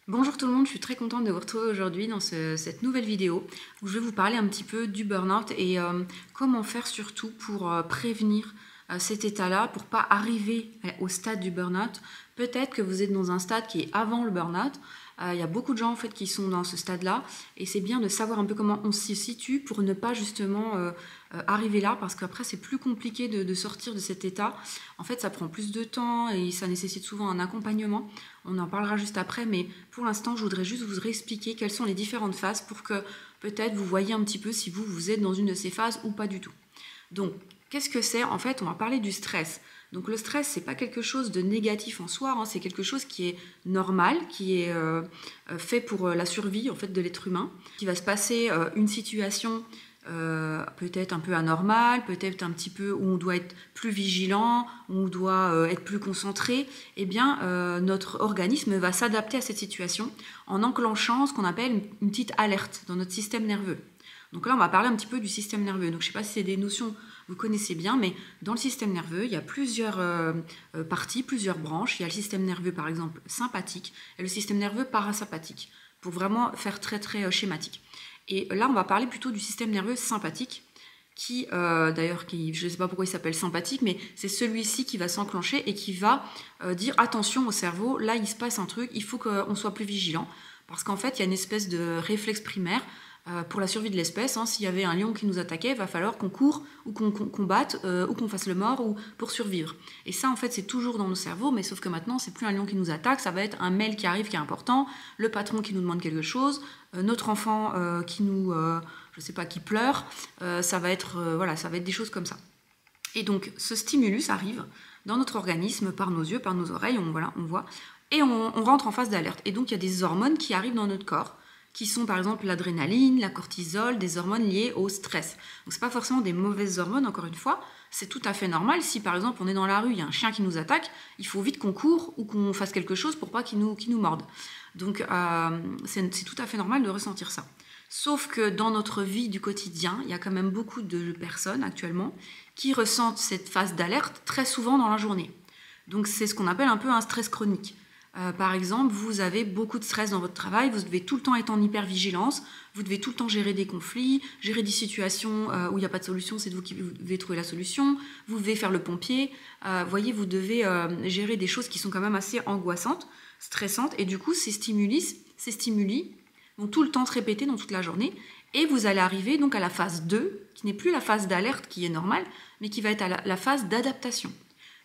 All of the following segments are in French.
Bonjour tout le monde, je suis très contente de vous retrouver aujourd'hui dans cette nouvelle vidéo où je vais vous parler un petit peu du burn-out et comment faire surtout pour prévenir cet état-là, pour pas arriver au stade du burn-out. Peut-être que vous êtes dans un stade qui est avant le burn-out. Il y a beaucoup de gens en fait qui sont dans ce stade-là et c'est bien de savoir un peu comment on s'y situe pour ne pas justement arriver là, parce qu'après c'est plus compliqué de sortir de cet état. En fait ça prend plus de temps et ça nécessite souvent un accompagnement. On en parlera juste après, mais pour l'instant je voudrais juste vous réexpliquer quelles sont les différentes phases pour que peut-être vous voyez un petit peu si vous êtes dans une de ces phases ou pas du tout. Donc qu'est-ce que c'est? En fait on va parler du stress. Donc le stress, c'est pas quelque chose de négatif en soi, hein, c'est quelque chose qui est normal, qui est fait pour la survie en fait de l'être humain. Il va se passer une situation peut-être un peu anormale, peut-être un petit peu où on doit être plus vigilant, où on doit être plus concentré. Eh bien, notre organisme va s'adapter à cette situation en enclenchant ce qu'on appelle une petite alerte dans notre système nerveux. Donc là, on va parler un petit peu du système nerveux. Donc je ne sais pas si c'est des notions que vous connaissez bien, mais dans le système nerveux, il y a plusieurs parties, plusieurs branches. Il y a le système nerveux, par exemple, sympathique, et le système nerveux parasympathique, pour vraiment faire très très schématique. Et là, on va parler plutôt du système nerveux sympathique, qui, d'ailleurs, je ne sais pas pourquoi il s'appelle sympathique, mais c'est celui-ci qui va s'enclencher et qui va dire attention au cerveau, là il se passe un truc, il faut qu'on soit plus vigilant. Parce qu'en fait, il y a une espèce de réflexe primaire pour la survie de l'espèce. Hein. S'il y avait un lion qui nous attaquait, il va falloir qu'on court ou qu'on combatte ou qu'on fasse le mort ou pour survivre. Et ça, en fait, c'est toujours dans nos cerveaux, mais sauf que maintenant, c'est plus un lion qui nous attaque, ça va être un mail qui arrive qui est important, le patron qui nous demande quelque chose, notre enfant qui nous, je sais pas, qui pleure, ça va être voilà, ça va être des choses comme ça. Et donc, ce stimulus arrive dans notre organisme par nos yeux, par nos oreilles, on voit, et on rentre en phase d'alerte. Et donc, il y a des hormones qui arrivent dans notre corps, qui sont par exemple l'adrénaline, la cortisol, des hormones liées au stress. Donc c'est pas forcément des mauvaises hormones, encore une fois, c'est tout à fait normal. Si par exemple on est dans la rue, il y a un chien qui nous attaque, il faut vite qu'on court ou qu'on fasse quelque chose pour pas qu'il nous morde. Donc c'est tout à fait normal de ressentir ça. Sauf que dans notre vie du quotidien, il y a quand même beaucoup de personnes actuellement qui ressentent cette phase d'alerte très souvent dans la journée. Donc c'est ce qu'on appelle un peu un stress chronique. Par exemple, vous avez beaucoup de stress dans votre travail, vous devez tout le temps être en hypervigilance, vous devez tout le temps gérer des conflits, gérer des situations où il n'y a pas de solution, c'est vous qui devez trouver la solution, vous devez faire le pompier, voyez, vous devez gérer des choses qui sont quand même assez angoissantes, stressantes, et du coup, ces stimuli vont tout le temps se répéter dans toute la journée, et vous allez arriver donc à la phase 2, qui n'est plus la phase d'alerte qui est normale, mais qui va être à la phase d'adaptation.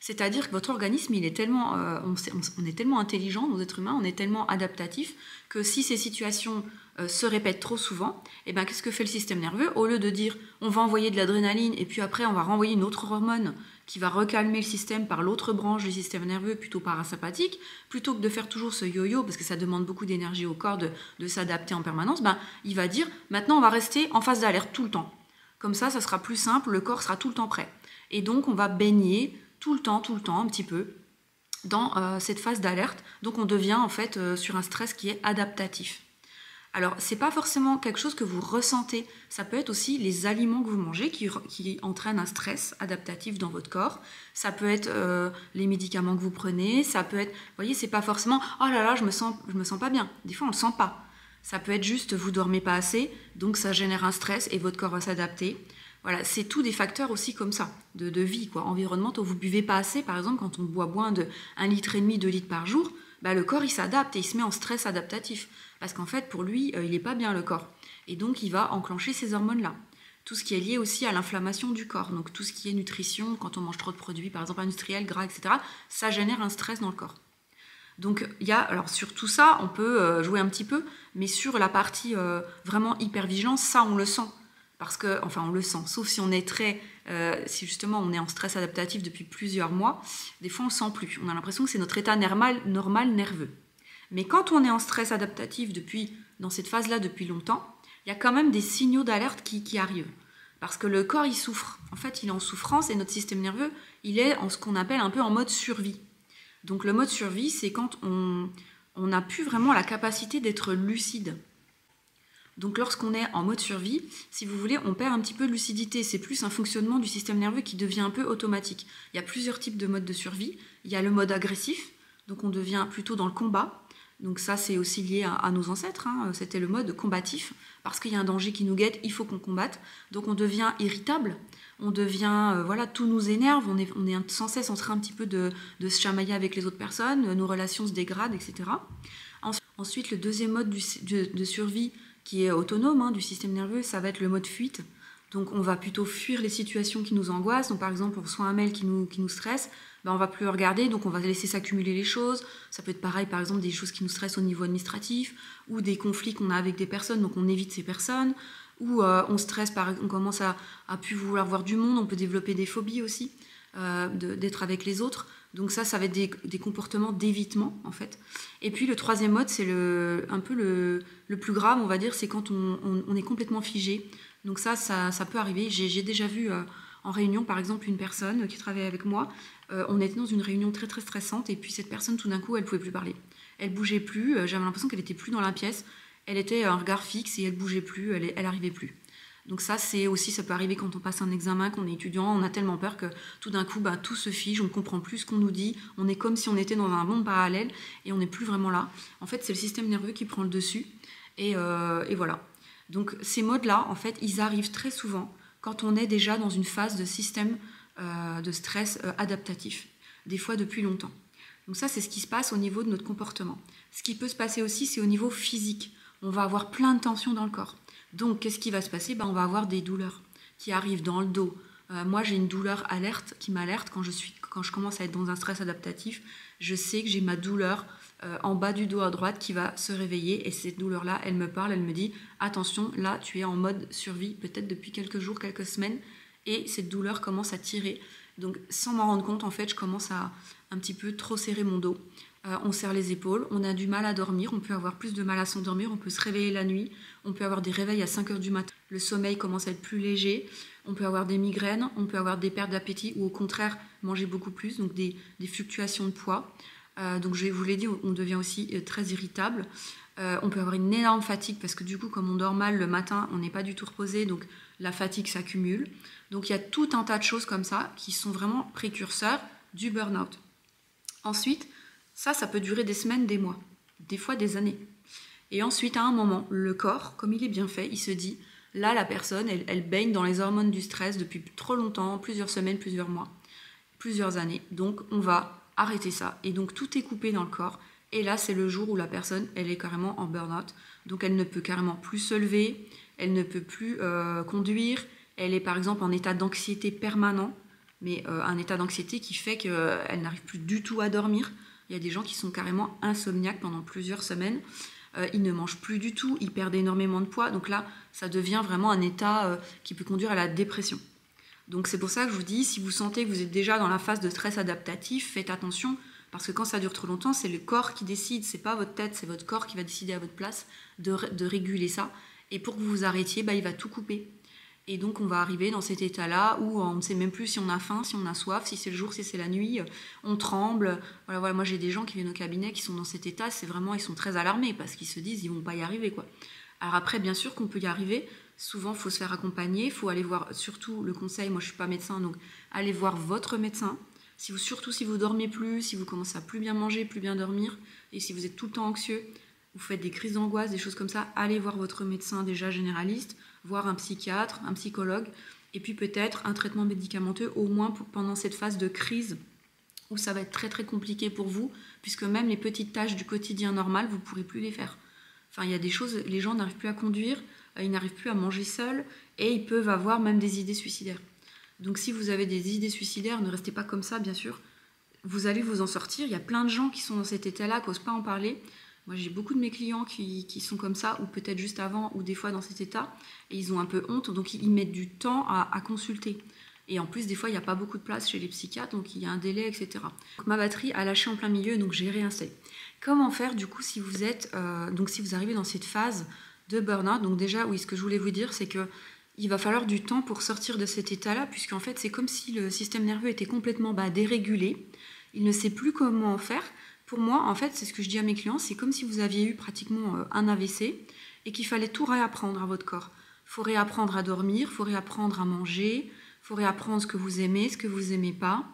C'est-à-dire que votre organisme, il est tellement, on est tellement intelligent, nos êtres humains, on est tellement adaptatifs que si ces situations se répètent trop souvent, eh ben, qu'est-ce que fait le système nerveux? Au lieu de dire on va envoyer de l'adrénaline et puis après on va renvoyer une autre hormone qui va recalmer le système par l'autre branche du système nerveux plutôt parasympathique, plutôt que de faire toujours ce yo-yo, parce que ça demande beaucoup d'énergie au corps de s'adapter en permanence, ben, il va dire maintenant on va rester en phase d'alerte tout le temps. Comme ça sera plus simple, le corps sera tout le temps prêt. Et donc on va baigner tout le temps, un petit peu, dans cette phase d'alerte. Donc on devient en fait sur un stress qui est adaptatif. Alors c'est pas forcément quelque chose que vous ressentez, ça peut être aussi les aliments que vous mangez qui entraînent un stress adaptatif dans votre corps. Ça peut être les médicaments que vous prenez, ça peut être, vous voyez, c'est pas forcément oh là là je me sens pas bien. Des fois on le sent pas. Ça peut être juste vous dormez pas assez, donc ça génère un stress et votre corps va s'adapter. Voilà, c'est tout des facteurs aussi comme ça, de vie, quoi, environnementaux. Vous buvez pas assez, par exemple, quand on boit moins de 1,5 litre, 2 litres par jour, bah, le corps il s'adapte et il se met en stress adaptatif. Parce qu'en fait, pour lui, il n'est pas bien le corps. Et donc, il va enclencher ces hormones-là. Tout ce qui est lié aussi à l'inflammation du corps. Donc, tout ce qui est nutrition, quand on mange trop de produits, par exemple industriels, gras, etc., ça génère un stress dans le corps. Donc, alors sur tout ça, on peut jouer un petit peu, mais sur la partie vraiment hypervigilance, ça, on le sent. Parce que, enfin on le sent, sauf si on est si justement on est en stress adaptatif depuis plusieurs mois, des fois on le sent plus. On a l'impression que c'est notre état normal nerveux. Mais quand on est en stress adaptatif dans cette phase-là depuis longtemps, il y a quand même des signaux d'alerte qui arrivent. Parce que le corps il souffre. En fait il est en souffrance et notre système nerveux il est en ce qu'on appelle un peu en mode survie. Donc le mode survie c'est quand on n'a plus vraiment la capacité d'être lucide. Donc lorsqu'on est en mode survie, si vous voulez, on perd un petit peu de lucidité. C'est plus un fonctionnement du système nerveux qui devient un peu automatique. Il y a plusieurs types de modes de survie. Il y a le mode agressif, donc on devient plutôt dans le combat. Donc ça, c'est aussi lié à nos ancêtres, hein. C'était le mode combatif. Parce qu'il y a un danger qui nous guette, il faut qu'on combatte. Donc on devient irritable, on devient, voilà, tout nous énerve, on est sans cesse en train un petit peu de se chamailler avec les autres personnes, nos relations se dégradent, etc. Ensuite, le deuxième mode de survie qui est autonome, hein, du système nerveux, ça va être le mode fuite. Donc on va plutôt fuir les situations qui nous angoissent. Donc par exemple, on reçoit un mail qui nous stresse, ben, on va plus le regarder, donc on va laisser s'accumuler les choses. Ça peut être pareil, par exemple, des choses qui nous stressent au niveau administratif, ou des conflits qu'on a avec des personnes, donc on évite ces personnes, ou on stresse, on commence à plus vouloir voir du monde, on peut développer des phobies aussi, d'être avec les autres. Donc ça va être des comportements d'évitement, en fait. Et puis le troisième mode, c'est un peu le plus grave, on va dire, c'est quand on est complètement figé. Donc ça peut arriver. J'ai déjà vu en réunion, par exemple, une personne qui travaillait avec moi. On était dans une réunion très très stressante, et puis cette personne, tout d'un coup, elle pouvait plus parler. Elle bougeait plus, j'avais l'impression qu'elle était plus dans la pièce. Elle était un regard fixe et elle bougeait plus, elle arrivait plus. Donc ça peut arriver quand on passe un examen, qu'on est étudiant, on a tellement peur que tout d'un coup, tout se fige, on ne comprend plus ce qu'on nous dit, on est comme si on était dans un monde parallèle et on n'est plus vraiment là. En fait, c'est le système nerveux qui prend le dessus et voilà. Donc ces modes-là, en fait, ils arrivent très souvent quand on est déjà dans une phase de système de stress adaptatif, des fois depuis longtemps. Donc ça, c'est ce qui se passe au niveau de notre comportement. Ce qui peut se passer aussi, c'est au niveau physique. On va avoir plein de tensions dans le corps. Donc, qu'est-ce qui va se passer ? On va avoir des douleurs qui arrivent dans le dos. Moi, j'ai une douleur alerte qui m'alerte quand je commence à être dans un stress adaptatif. Je sais que j'ai ma douleur en bas du dos à droite qui va se réveiller. Et cette douleur-là, elle me parle, elle me dit « Attention, là, tu es en mode survie, peut-être depuis quelques jours, quelques semaines. » Et cette douleur commence à tirer. Donc, sans m'en rendre compte, en fait, je commence à un petit peu trop serrer mon dos. On serre les épaules, on a du mal à dormir, on peut avoir plus de mal à s'endormir, on peut se réveiller la nuit, on peut avoir des réveils à 5h du matin, le sommeil commence à être plus léger, on peut avoir des migraines, on peut avoir des pertes d'appétit ou au contraire manger beaucoup plus, donc des fluctuations de poids. Donc je vous l'ai dit, on devient aussi très irritable. On peut avoir une énorme fatigue parce que du coup, comme on dort mal le matin, on n'est pas du tout reposé, donc la fatigue s'accumule. Donc il y a tout un tas de choses comme ça qui sont vraiment précurseurs du burn-out. Ensuite, ça peut durer des semaines, des mois, des fois des années. Et ensuite, à un moment, le corps, comme il est bien fait, il se dit, là, la personne, elle baigne dans les hormones du stress depuis trop longtemps, plusieurs semaines, plusieurs mois, plusieurs années. Donc, on va arrêter ça. Et donc, tout est coupé dans le corps. Et là, c'est le jour où la personne, elle est carrément en burn-out. Donc, elle ne peut carrément plus se lever, elle ne peut plus conduire. Elle est, par exemple, en état d'anxiété permanent, mais un état d'anxiété qui fait qu'elle n'arrive plus du tout à dormir. Il y a des gens qui sont carrément insomniaques pendant plusieurs semaines. Ils ne mangent plus du tout, ils perdent énormément de poids. Donc là, ça devient vraiment un état qui peut conduire à la dépression. Donc c'est pour ça que je vous dis, si vous sentez que vous êtes déjà dans la phase de stress adaptatif, faites attention, parce que quand ça dure trop longtemps, c'est le corps qui décide, c'est pas votre tête, c'est votre corps qui va décider à votre place de réguler ça. Et pour que vous vous arrêtiez, il va tout couper. Et donc on va arriver dans cet état-là où on ne sait même plus si on a faim, si on a soif, si c'est le jour, si c'est la nuit, on tremble. Voilà. Moi j'ai des gens qui viennent au cabinet qui sont dans cet état, c'est vraiment, ils sont très alarmés parce qu'ils se disent ils vont pas y arriver, quoi. Alors après, bien sûr qu'on peut y arriver, souvent il faut se faire accompagner, il faut aller voir, surtout le conseil, moi je suis pas médecin, donc allez voir votre médecin. Surtout si vous dormez plus, si vous commencez à plus bien manger, plus bien dormir, et si vous êtes tout le temps anxieux, vous faites des crises d'angoisse, des choses comme ça, allez voir votre médecin déjà généraliste, voir un psychiatre, un psychologue, et puis peut-être un traitement médicamenteux, au moins pendant cette phase de crise où ça va être très très compliqué pour vous, puisque même les petites tâches du quotidien normal, vous ne pourrez plus les faire. Enfin, il y a des choses, les gens n'arrivent plus à conduire, ils n'arrivent plus à manger seuls, et ils peuvent avoir même des idées suicidaires. Donc si vous avez des idées suicidaires, ne restez pas comme ça, bien sûr. Vous allez vous en sortir. Il y a plein de gens qui sont dans cet état-là, qui n'osent pas en parler. Moi, j'ai beaucoup de mes clients qui sont comme ça, ou peut-être juste avant, ou des fois dans cet état, et ils ont un peu honte, donc ils mettent du temps à consulter. Et en plus, des fois, il n'y a pas beaucoup de place chez les psychiatres, donc il y a un délai, etc. Donc, ma batterie a lâché en plein milieu, donc j'ai réinstallé. Comment faire, du coup, si vous arrivez dans cette phase de burn-out? Donc déjà, oui, ce que je voulais vous dire, c'est que il va falloir du temps pour sortir de cet état-là, puisqu'en fait, c'est comme si le système nerveux était complètement dérégulé. Il ne sait plus comment faire. Pour moi, en fait, c'est ce que je dis à mes clients, c'est comme si vous aviez eu pratiquement un AVC et qu'il fallait tout réapprendre à votre corps. Il faut réapprendre à dormir, il faut réapprendre à manger, il faut réapprendre ce que vous aimez, ce que vous n'aimez pas,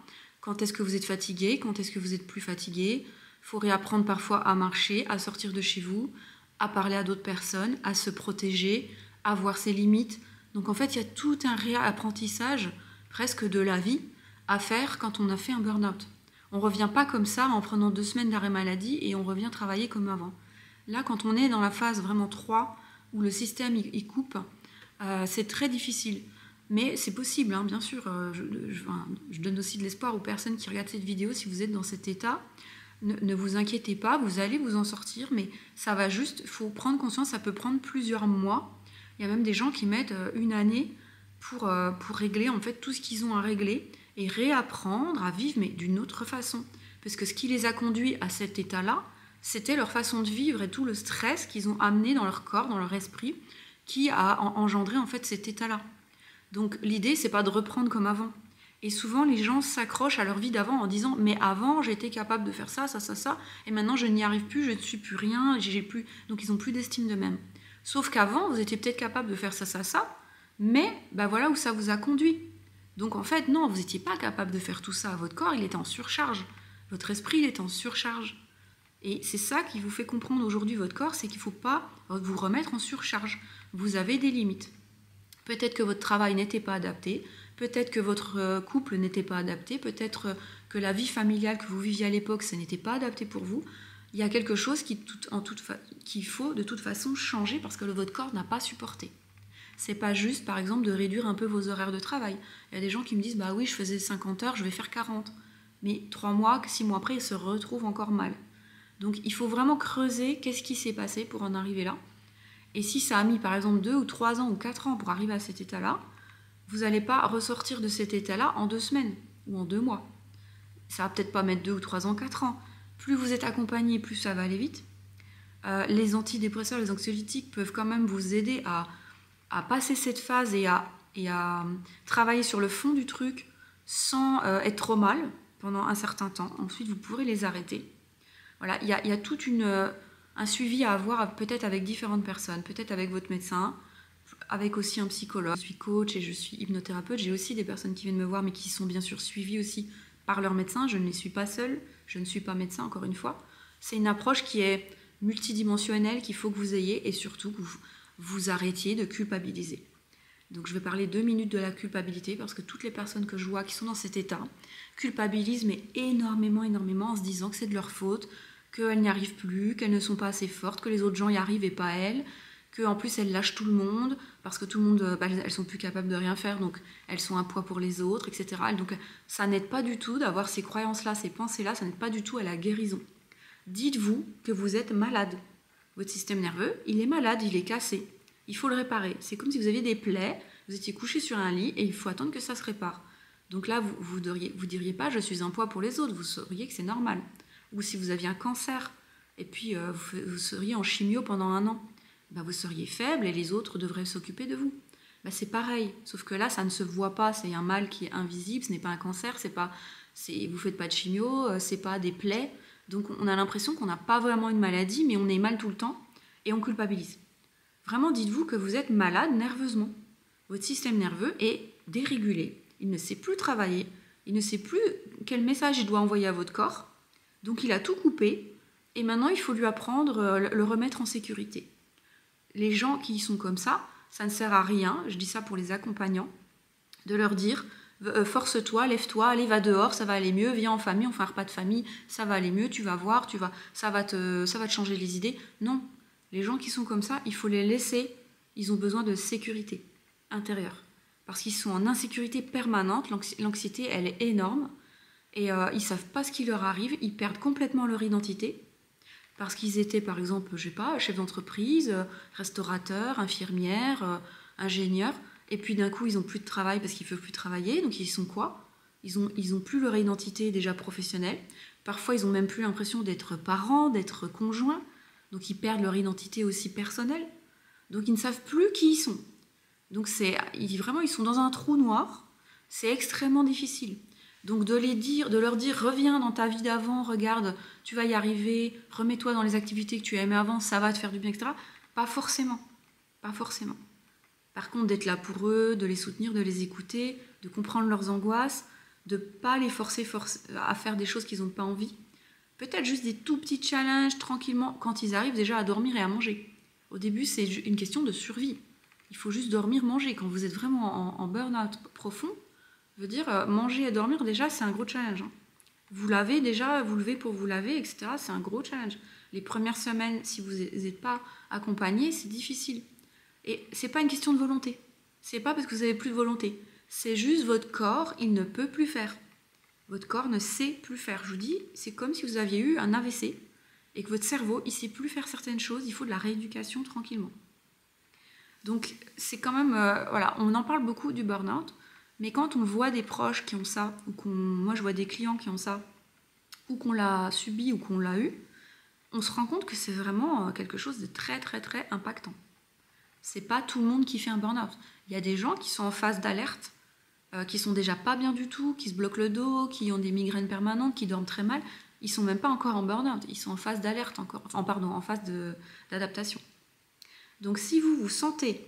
quand est-ce que vous êtes fatigué, quand est-ce que vous êtes plus fatigué, Il faut réapprendre parfois à marcher, à sortir de chez vous, à parler à d'autres personnes, à se protéger, à voir ses limites. Donc en fait, il y a tout un réapprentissage presque de la vie à faire quand on a fait un burn-out. On ne revient pas comme ça en prenant 2 semaines d'arrêt maladie et on revient travailler comme avant. Là, quand on est dans la phase vraiment 3, où le système il coupe, c'est très difficile. Mais c'est possible, hein, bien sûr. Je donne aussi de l'espoir aux personnes qui regardent cette vidéo. Si vous êtes dans cet état, ne vous inquiétez pas, vous allez vous en sortir, mais ça va juste, il faut prendre conscience, ça peut prendre plusieurs mois. Il y a même des gens qui mettent 1 année pour régler en fait tout ce qu'ils ont à régler et réapprendre à vivre, mais d'une autre façon. Parce que ce qui les a conduits à cet état-là, c'était leur façon de vivre et tout le stress qu'ils ont amené dans leur corps, dans leur esprit, qui a engendré en fait cet état-là. Donc l'idée, c'est pas de reprendre comme avant. Et souvent, les gens s'accrochent à leur vie d'avant en disant « mais avant, j'étais capable de faire ça, ça, ça, ça, et maintenant, je n'y arrive plus, je ne suis plus rien, j'ai plus... » Donc, ils n'ont plus d'estime d'eux-mêmes. Sauf qu'avant, vous étiez peut-être capable de faire ça, ça, ça, mais ben voilà où ça vous a conduit. Donc, en fait, non, vous n'étiez pas capable de faire tout ça. Votre corps, il était en surcharge. Votre esprit, il est en surcharge. Et c'est ça qui vous fait comprendre aujourd'hui votre corps, c'est qu'il ne faut pas vous remettre en surcharge. Vous avez des limites. Peut-être que votre travail n'était pas adapté, peut-être que votre couple n'était pas adapté, peut-être que la vie familiale que vous viviez à l'époque, ça n'était pas adapté pour vous. Il y a quelque chose qu'il faut de toute façon changer parce que votre corps n'a pas supporté. C'est pas juste, par exemple, de réduire un peu vos horaires de travail. Il y a des gens qui me disent « bah oui, je faisais 50 heures, je vais faire 40 ». Mais 3 mois, 6 mois après, ils se retrouvent encore mal. Donc il faut vraiment creuser qu'est-ce qui s'est passé pour en arriver là. Et si ça a mis par exemple 2 ou 3 ans ou 4 ans pour arriver à cet état-là, vous n'allez pas ressortir de cet état-là en 2 semaines ou en 2 mois. Ça va peut-être pas mettre 2 ou 3 ans, 4 ans. Plus vous êtes accompagné, plus ça va aller vite. Les antidépresseurs, les anxiolytiques peuvent quand même vous aider à passer cette phase et à travailler sur le fond du truc sans être trop mal pendant un certain temps. Ensuite, vous pourrez les arrêter. Voilà, il y a tout un suivi à avoir peut-être avec différentes personnes, peut-être avec votre médecin, avec aussi un psychologue. Je suis coach et je suis hypnothérapeute. J'ai aussi des personnes qui viennent me voir mais qui sont bien sûr suivies aussi par leur médecin. Je ne les suis pas seule, je ne suis pas médecin encore une fois. C'est une approche qui est multidimensionnelle qu'il faut que vous ayez et surtout que vous arrêtiez de culpabiliser. Donc je vais parler 2 minutes de la culpabilité parce que toutes les personnes que je vois qui sont dans cet état culpabilisent mais énormément en se disant que c'est de leur faute, qu'elles n'y arrivent plus, qu'elles ne sont pas assez fortes, que les autres gens y arrivent et pas elles, qu'en plus elles lâchent tout le monde, parce que tout le monde, elles sont plus capables de rien faire, donc elles sont un poids pour les autres, etc. Et donc ça n'aide pas du tout d'avoir ces croyances-là, ces pensées-là, ça n'aide pas du tout à la guérison. Dites-vous que vous êtes malade. Votre système nerveux, il est malade, il est cassé. Il faut le réparer. C'est comme si vous aviez des plaies, vous étiez couché sur un lit et il faut attendre que ça se répare. Donc là, vous diriez pas « je suis un poids pour les autres », vous sauriez que c'est normal. Ou si vous aviez un cancer, et puis vous seriez en chimio pendant 1 an, vous seriez faible et les autres devraient s'occuper de vous. C'est pareil, sauf que là, ça ne se voit pas, c'est un mal qui est invisible, ce n'est pas un cancer, vous ne faites pas de chimio, ce n'est pas des plaies. Donc on a l'impression qu'on n'a pas vraiment une maladie, mais on est mal tout le temps et on culpabilise. Vraiment, dites-vous que vous êtes malade nerveusement. Votre système nerveux est dérégulé, il ne sait plus travailler, il ne sait plus quel message il doit envoyer à votre corps. Donc il a tout coupé et maintenant il faut lui apprendre, le remettre en sécurité. Les gens qui sont comme ça ne sert à rien, je dis ça pour les accompagnants, de leur dire force-toi, lève-toi, allez, va dehors, ça va aller mieux, viens en famille, on fait un repas de famille, ça va aller mieux, tu vas voir, ça va te changer les idées. Non, les gens qui sont comme ça, il faut les laisser, ils ont besoin de sécurité intérieure. Parce qu'ils sont en insécurité permanente, l'anxiété elle est énorme, et ils ne savent pas ce qui leur arrive, ils perdent complètement leur identité, parce qu'ils étaient par exemple, je sais pas, chef d'entreprise, restaurateur, infirmière, ingénieur, et puis d'un coup ils n'ont plus de travail parce qu'ils ne peuvent plus travailler, donc ils sont quoi ? Ils ont plus leur identité déjà professionnelle, parfois ils n'ont même plus l'impression d'être parents, d'être conjoints, donc ils perdent leur identité aussi personnelle, donc ils ne savent plus qui ils sont. Donc vraiment ils sont dans un trou noir, c'est extrêmement difficile. Donc de leur dire reviens dans ta vie d'avant, regarde, tu vas y arriver, remets-toi dans les activités que tu aimais avant, ça va te faire du bien, etc. Pas forcément. Par contre, d'être là pour eux, de les soutenir, de les écouter, de comprendre leurs angoisses, de ne pas les forcer à faire des choses qu'ils n'ont pas envie. Peut-être juste des tout petits challenges tranquillement quand ils arrivent déjà à dormir et à manger. Au début, c'est une question de survie. Il faut juste dormir, manger. Quand vous êtes vraiment en burn-out profond, veut dire manger et dormir déjà, c'est un gros challenge. Hein. Vous lavez déjà, vous levez pour vous laver, etc. C'est un gros challenge. Les premières semaines, si vous n'êtes pas accompagné, c'est difficile. Et c'est pas une question de volonté. C'est pas parce que vous avez plus de volonté. C'est juste votre corps, il ne peut plus faire. Votre corps ne sait plus faire. Je vous dis, c'est comme si vous aviez eu un AVC et que votre cerveau, il ne sait plus faire certaines choses. Il faut de la rééducation tranquillement. Donc, c'est quand même... voilà, on en parle beaucoup du burn-out, mais quand on voit des proches qui ont ça, ou moi je vois des clients qui ont ça, ou qu'on l'a subi ou qu'on l'a eu, on se rend compte que c'est vraiment quelque chose de très très très impactant. C'est pas tout le monde qui fait un burn-out. Il y a des gens qui sont en phase d'alerte, qui sont déjà pas bien du tout, qui se bloquent le dos, qui ont des migraines permanentes, qui dorment très mal. Ils sont même pas encore en burn-out, ils sont en phase d'alerte encore, en phase d'adaptation. Donc si vous vous sentez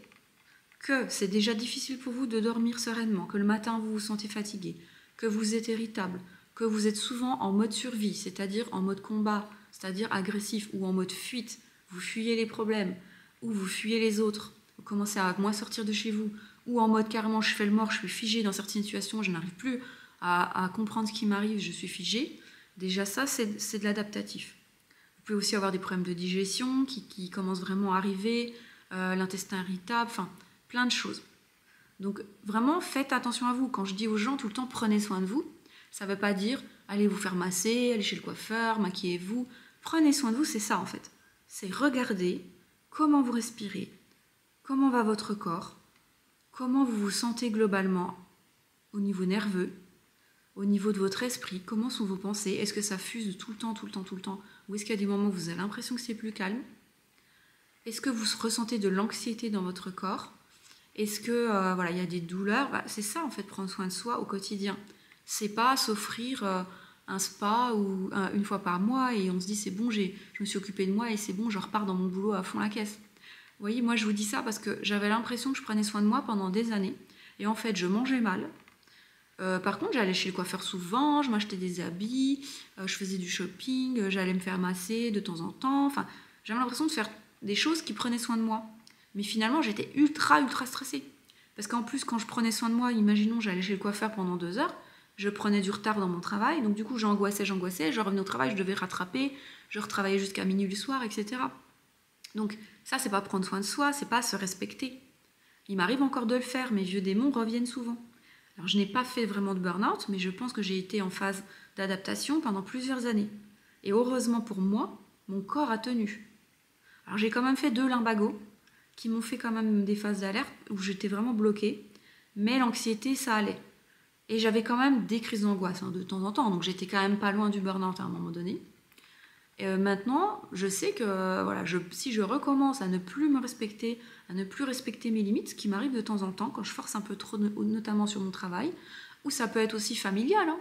que c'est déjà difficile pour vous de dormir sereinement, que le matin vous vous sentez fatigué, que vous êtes irritable, que vous êtes souvent en mode survie, c'est-à-dire en mode combat, c'est-à-dire agressif, ou en mode fuite, vous fuyez les problèmes, ou vous fuyez les autres, vous commencez à moins sortir de chez vous, ou en mode carrément je fais le mort, je suis figé dans certaines situations, je n'arrive plus à comprendre ce qui m'arrive, je suis figé, déjà ça c'est de l'adaptatif. Vous pouvez aussi avoir des problèmes de digestion qui commencent vraiment à arriver, l'intestin irritable, enfin plein de choses. Donc vraiment faites attention à vous. Quand je dis aux gens tout le temps prenez soin de vous, ça ne veut pas dire allez vous faire masser, allez chez le coiffeur, maquillez-vous. Prenez soin de vous, c'est ça en fait. C'est regarder comment vous respirez, comment va votre corps, comment vous vous sentez globalement au niveau nerveux, au niveau de votre esprit, comment sont vos pensées, est-ce que ça fuse tout le temps, ou est-ce qu'il y a des moments où vous avez l'impression que c'est plus calme? Est-ce que vous ressentez de l'anxiété dans votre corps? Est-ce que voilà, il y a des douleurs? C'est ça en fait, prendre soin de soi au quotidien. C'est pas s'offrir un spa ou une fois par mois et on se dit c'est bon, je me suis occupée de moi et c'est bon, je repars dans mon boulot à fond la caisse. Vous voyez, moi je vous dis ça parce que j'avais l'impression que je prenais soin de moi pendant des années et en fait je mangeais mal. Par contre, j'allais chez le coiffeur souvent, je m'achetais des habits, je faisais du shopping, j'allais me faire masser de temps en temps. Enfin, j'avais l'impression de faire des choses qui prenaient soin de moi. Mais finalement, j'étais ultra stressée. Parce qu'en plus, quand je prenais soin de moi, imaginons, j'allais chez le coiffeur pendant 2 heures, je prenais du retard dans mon travail, donc du coup, j'angoissais, je revenais au travail, je devais rattraper, je retravaillais jusqu'à minuit le soir, etc. Donc ça, c'est pas prendre soin de soi, c'est pas se respecter. Il m'arrive encore de le faire, mes vieux démons reviennent souvent. Alors, je n'ai pas fait vraiment de burn-out, mais je pense que j'ai été en phase d'adaptation pendant plusieurs années. Et heureusement pour moi, mon corps a tenu. Alors, j'ai quand même fait 2 lumbagos qui m'ont fait quand même des phases d'alerte où j'étais vraiment bloquée, mais l'anxiété, ça allait. Et j'avais quand même des crises d'angoisse de temps en temps, donc j'étais quand même pas loin du burn-out à un moment donné. Et maintenant, je sais que voilà, si je recommence à ne plus me respecter, à ne plus respecter mes limites, ce qui m'arrive de temps en temps quand je force un peu trop, notamment sur mon travail, ou ça peut être aussi familial. Hein.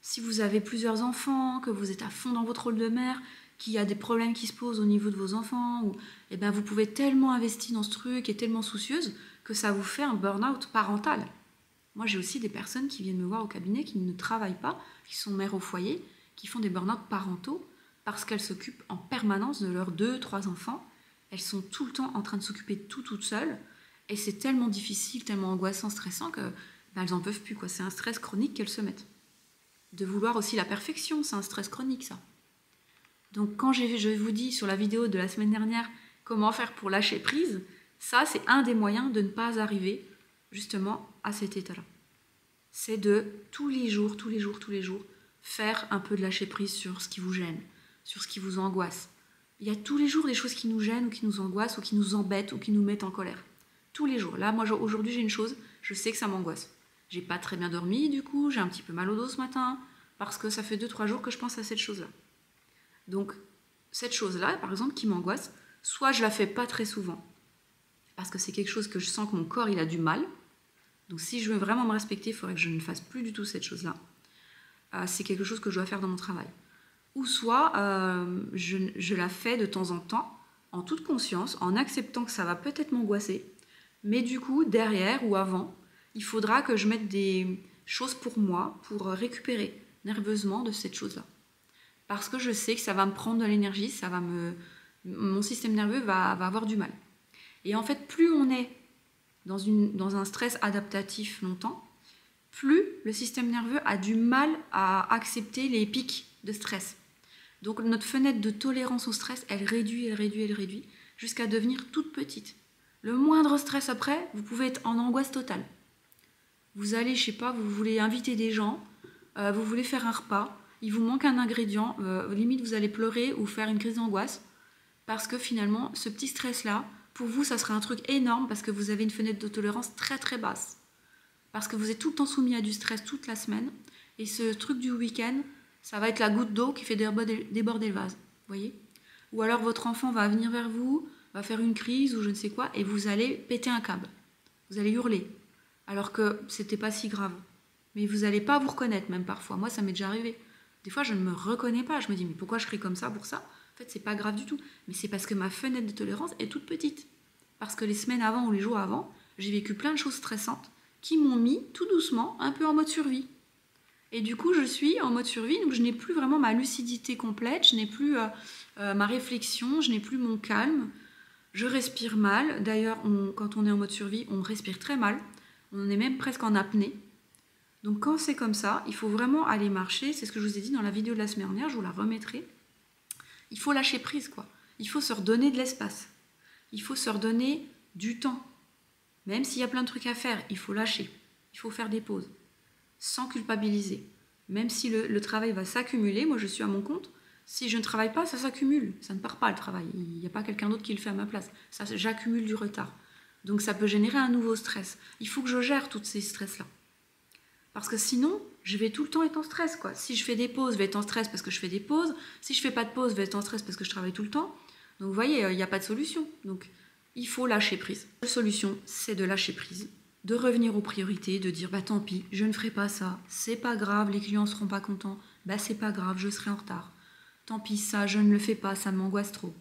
Si vous avez plusieurs enfants, que vous êtes à fond dans votre rôle de mère, qu'il y a des problèmes qui se posent au niveau de vos enfants, ou eh ben, vous pouvez tellement investir dans ce truc et tellement soucieuse que ça vous fait un burn-out parental. Moi, j'ai aussi des personnes qui viennent me voir au cabinet qui ne travaillent pas, qui sont mères au foyer, qui font des burn-out parentaux, parce qu'elles s'occupent en permanence de leurs 2-3 enfants. Elles sont tout le temps en train de s'occuper de tout toutes seules. Et c'est tellement difficile, tellement angoissant, stressant que elles n'en peuvent plus. C'est un stress chronique qu'elles se mettent. De vouloir aussi la perfection, c'est un stress chronique, ça. Donc quand je vous dis sur la vidéo de la semaine dernière comment faire pour lâcher prise, ça c'est un des moyens de ne pas arriver justement à cet état-là. C'est de tous les jours, faire un peu de lâcher prise sur ce qui vous gêne, sur ce qui vous angoisse. Il y a tous les jours des choses qui nous gênent ou qui nous angoissent ou qui nous embêtent ou qui nous mettent en colère. Tous les jours. Là, moi, aujourd'hui, j'ai une chose, je sais que ça m'angoisse. J'ai pas très bien dormi, du coup, j'ai un petit peu mal au dos ce matin, parce que ça fait 2-3 jours que je pense à cette chose-là. Donc, cette chose-là, par exemple, qui m'angoisse, soit je la fais pas très souvent, parce que c'est quelque chose que je sens que mon corps, il a du mal. Donc, si je veux vraiment me respecter, il faudrait que je ne fasse plus du tout cette chose-là. C'est quelque chose que je dois faire dans mon travail. Ou soit je la fais de temps en temps, en toute conscience, en acceptant que ça va peut-être m'angoisser, mais du coup, derrière ou avant, il faudra que je mette des choses pour moi, pour récupérer nerveusement de cette chose-là. parce que je sais que ça va me prendre de l'énergie, mon système nerveux va avoir du mal. Et en fait, plus on est dans un stress adaptatif longtemps, plus le système nerveux a du mal à accepter les pics de stress. Donc notre fenêtre de tolérance au stress, elle réduit, jusqu'à devenir toute petite. Le moindre stress après, vous pouvez être en angoisse totale. Vous allez, je sais pas, vous voulez inviter des gens, vous voulez faire un repas, il vous manque un ingrédient, limite vous allez pleurer ou faire une crise d'angoisse, parce que finalement, ce petit stress-là, pour vous, ça serait un truc énorme parce que vous avez une fenêtre de tolérance très très basse. Parce que vous êtes tout le temps soumis à du stress toute la semaine, et ce truc du week-end, ça va être la goutte d'eau qui fait déborder le vase, voyez ? Ou alors votre enfant va venir vers vous, va faire une crise ou je ne sais quoi, et vous allez péter un câble. Vous allez hurler, alors que c'était pas si grave. Mais vous n'allez pas vous reconnaître, même parfois. Moi, ça m'est déjà arrivé. Des fois, je ne me reconnais pas. Je me dis, mais pourquoi je crie comme ça pour ça ? En fait, c'est pas grave du tout. Mais c'est parce que ma fenêtre de tolérance est toute petite. Parce que les semaines avant ou les jours avant, j'ai vécu plein de choses stressantes qui m'ont mis tout doucement un peu en mode survie. Et du coup, je suis en mode survie, donc je n'ai plus vraiment ma lucidité complète, je n'ai plus ma réflexion, je n'ai plus mon calme. Je respire mal. D'ailleurs, quand on est en mode survie, on respire très mal. On est même presque en apnée. Donc quand c'est comme ça, il faut vraiment aller marcher. C'est ce que je vous ai dit dans la vidéo de la semaine dernière, je vous la remettrai. Il faut lâcher prise, quoi. Il faut se redonner de l'espace. Il faut se redonner du temps. Même s'il y a plein de trucs à faire, il faut lâcher. Il faut faire des pauses. Sans culpabiliser. Même si le travail va s'accumuler, moi je suis à mon compte, si je ne travaille pas, ça s'accumule. Ça ne part pas le travail. Il n'y a pas quelqu'un d'autre qui le fait à ma place. Ça, j'accumule du retard. Donc ça peut générer un nouveau stress. Il faut que je gère tous ces stress-là. Parce que sinon, je vais tout le temps être en stress, quoi. Si je fais des pauses, je vais être en stress parce que je fais des pauses. Si je fais pas de pause, je vais être en stress parce que je travaille tout le temps. Donc vous voyez, il n'y a pas de solution. Donc il faut lâcher prise. La solution, c'est de lâcher prise. De revenir aux priorités, de dire bah tant pis, je ne ferai pas ça, c'est pas grave, les clients ne seront pas contents, bah c'est pas grave, je serai en retard. Tant pis, ça, je ne le fais pas, ça m'angoisse trop.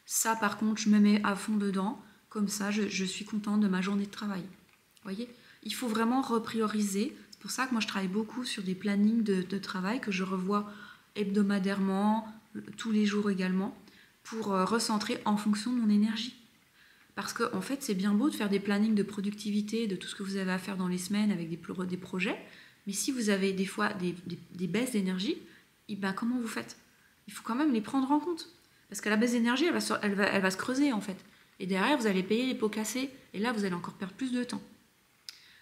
Ça, par contre, je me mets à fond dedans, comme ça, je suis contente de ma journée de travail. Vous voyez ? Il faut vraiment reprioriser. C'est pour ça que moi, je travaille beaucoup sur des plannings de travail que je revois hebdomadairement, tous les jours également, pour recentrer en fonction de mon énergie. Parce qu'en fait, c'est bien beau de faire des plannings de productivité, de tout ce que vous avez à faire dans les semaines avec des projets, mais si vous avez des fois des baisses d'énergie, ben comment vous faites ? Il faut quand même les prendre en compte. Parce que la baisse d'énergie, elle va se creuser en fait. Et derrière, vous allez payer les pots cassés, et là, vous allez encore perdre plus de temps.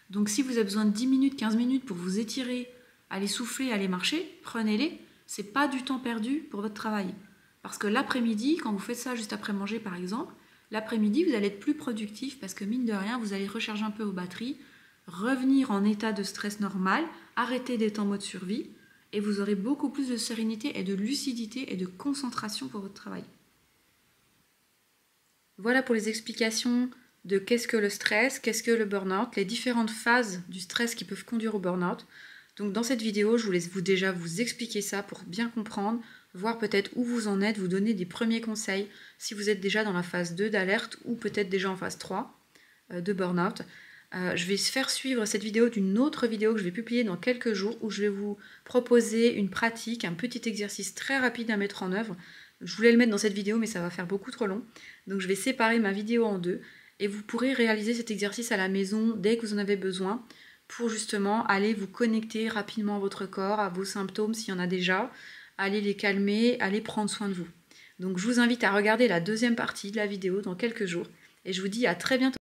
Donc si vous avez besoin de 10 minutes, 15 minutes pour vous étirer, aller souffler, aller marcher, prenez-les. C'est pas du temps perdu pour votre travail. Parce que l'après-midi, quand vous faites ça juste après manger par exemple, l'après-midi, vous allez être plus productif parce que mine de rien, vous allez recharger un peu vos batteries, revenir en état de stress normal, arrêter d'être en mode survie et vous aurez beaucoup plus de sérénité et de lucidité et de concentration pour votre travail. Voilà pour les explications de qu'est-ce que le stress, qu'est-ce que le burn-out, les différentes phases du stress qui peuvent conduire au burn-out. Donc dans cette vidéo, je voulais déjà vous expliquer ça pour bien comprendre, voir peut-être où vous en êtes, vous donner des premiers conseils si vous êtes déjà dans la phase 2 d'alerte ou peut-être déjà en phase 3 de burn-out. Je vais faire suivre cette vidéo d'une autre vidéo que je vais publier dans quelques jours où je vais vous proposer une pratique, un petit exercice très rapide à mettre en œuvre. Je voulais le mettre dans cette vidéo mais ça va faire beaucoup trop long. Donc je vais séparer ma vidéo en deux et vous pourrez réaliser cet exercice à la maison dès que vous en avez besoin pour justement aller vous connecter rapidement à votre corps, à vos symptômes s'il y en a déjà, aller les calmer, aller prendre soin de vous. Donc je vous invite à regarder la deuxième partie de la vidéo dans quelques jours et je vous dis à très bientôt.